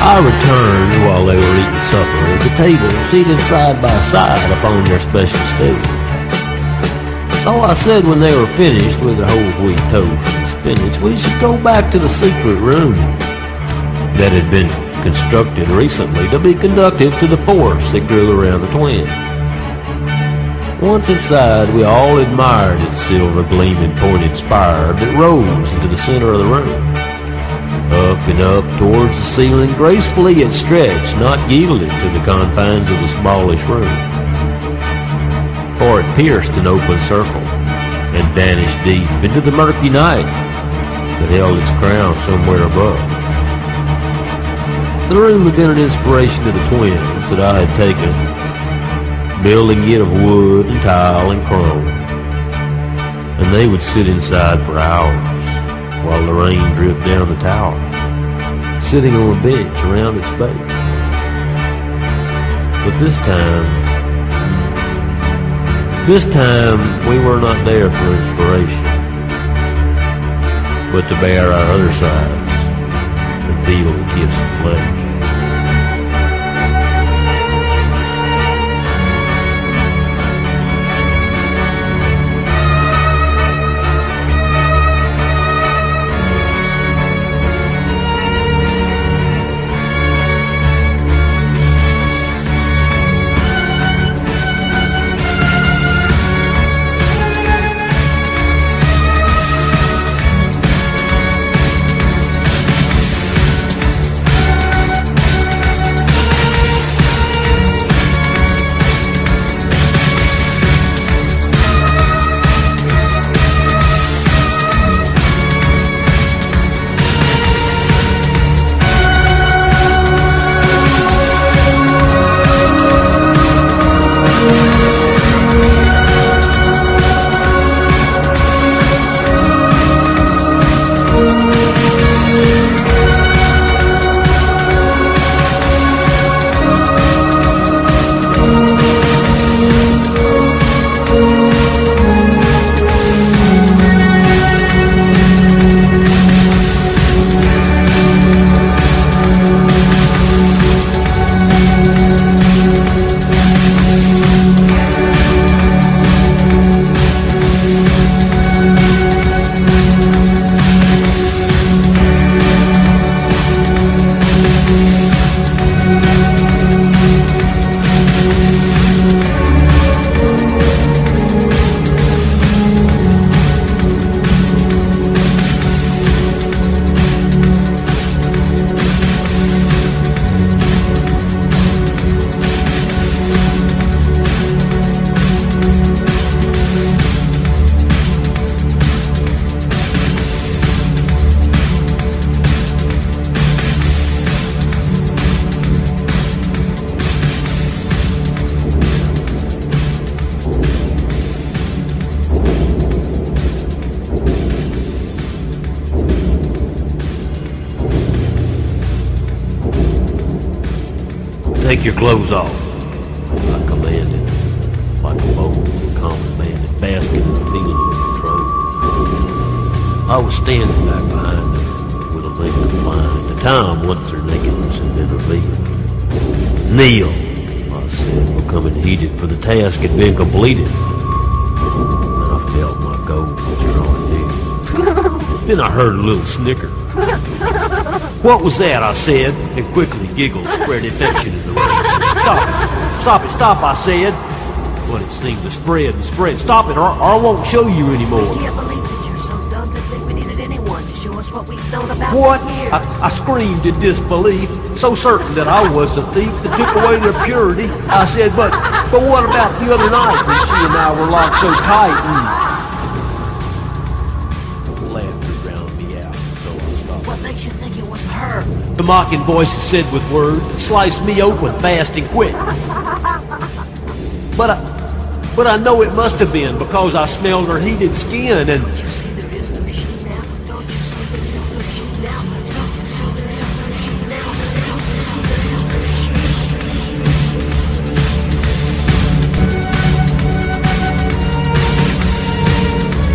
I returned while they were eating supper at the table, seated side by side upon their special stool. So I said when they were finished with their whole wheat toast and spinach, we should go back to the secret room that had been constructed recently to be conductive to the force that grew around the twins. Once inside, we all admired its silver gleaming pointed spire that rose into the center of the room. Up and up towards the ceiling, gracefully it stretched, not yielding to the confines of the smallish room. For it pierced an open circle and vanished deep into the murky night that held its crown somewhere above. The room had been an inspiration to the twins that I had taken, building it of wood and tile and chrome, and they would sit inside for hours while the rain dripped down the tower, sitting on a bench around its base. But this time we were not there for inspiration, but to bear our other sides and feel the kiss of flesh. Take your clothes off, I commanded, like a bold and common bandit basking in a feeling of control. I was standing back behind them with a length of line. The time once their nakedness had been revealed. Kneel, I said, becoming heated, for the task had been completed. And I felt my gold drawing near. Then I heard a little snicker. What was that? I said, and quickly giggled, spread infection in the room. Stop, I said. But it seemed to spread and spread. Stop it, or I won't show you anymore. I can't believe that you're so dumb to think we needed anyone to show us what we've known about what? for years. I screamed in disbelief, so certain that I was the thief that took away their purity. I said, but what about the other night when she and I were locked so tight and... Laughter drowned me out, so I stopped. What makes you think it was her? The mocking voices said with words that sliced me open fast and quick. But I know it must have been because I smelled her heated skin and... Don't you see there is no she now? Don't you see there is no she now? Don't you see there is no she now? Don't you see there is no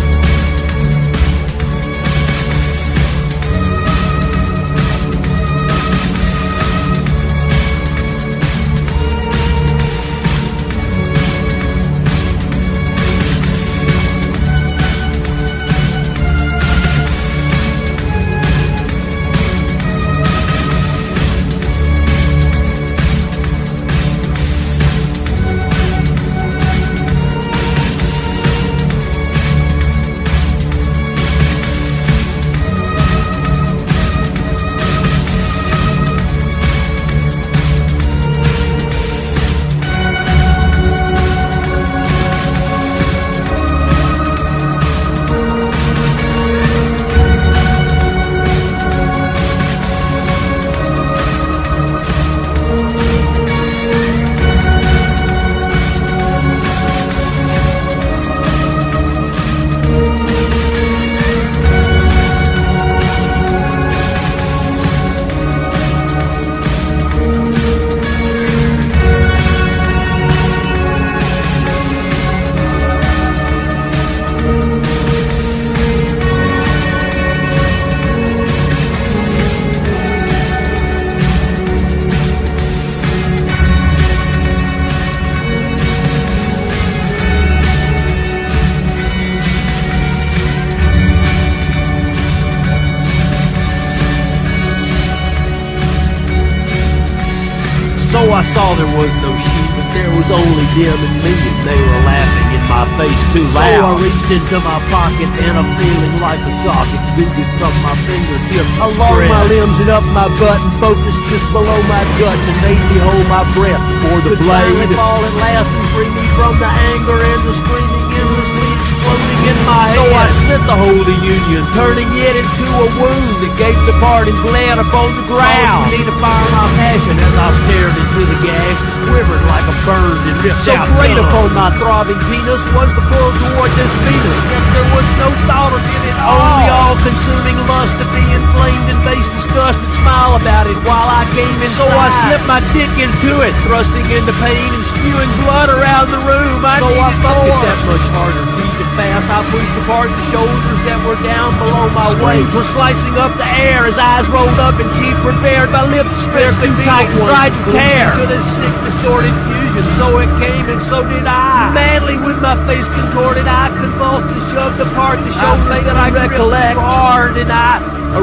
I saw there was no sheep, but there was only them and me, and they were laughing in my face too loud. So I reached into my pocket, and a feeling like a shock exuded from my fingertips along my limbs and up my butt, and focused just below my guts, and made me hold my breath before the blade fall at last and free me from the anger and the screaming endlessly exploding in my head. So I slit the Holy Union, turning it into a wound that gaped apart and bled upon the ground. Me to fire my passion as I stared into the gas that quivered like a burned and ripped out great upon my throbbing penis was the pull toward this Venus. Yet there was no thought of it at all. Only all-consuming lust to be inflamed and base disgust and smile about it while I came inside. So I slipped my dick into it, thrusting into pain and spewing blood around the room. I fucked it that much harder, deep and fast. I pushed apart the shoulders that were down below my waist, were slicing up the air as eyes rolled up and teeth prepared. My lips stretched too tight and tried to tear to this sick, distorted fusion. So it came and so did I. Madly with my face contorted, I convulsed and shoved apart the shoulder that I recollect hard, and a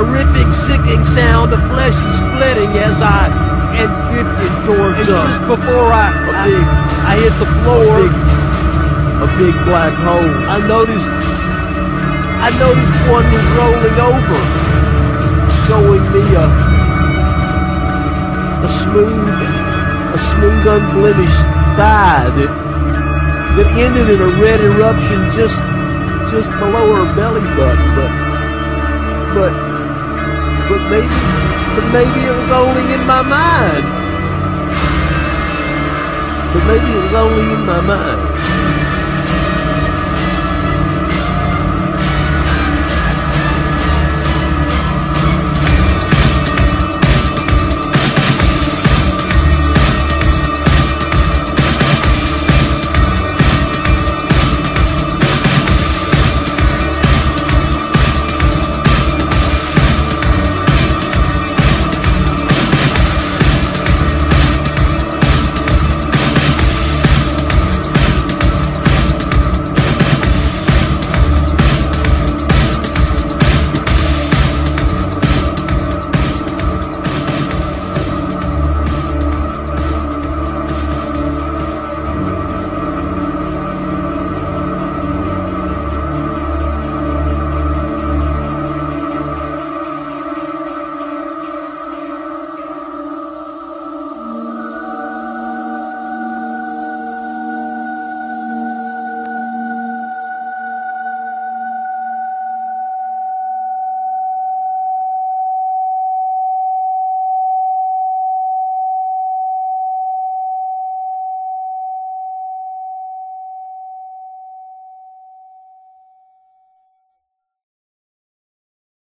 ripping, sicking sound of flesh and splitting as I drifted towards us. And just before I hit the floor, a big black hole. I noticed one was rolling over, showing me a smooth, unblemished thigh that ended in a red eruption just below her belly button. But maybe it was only in my mind. But maybe it was only in my mind.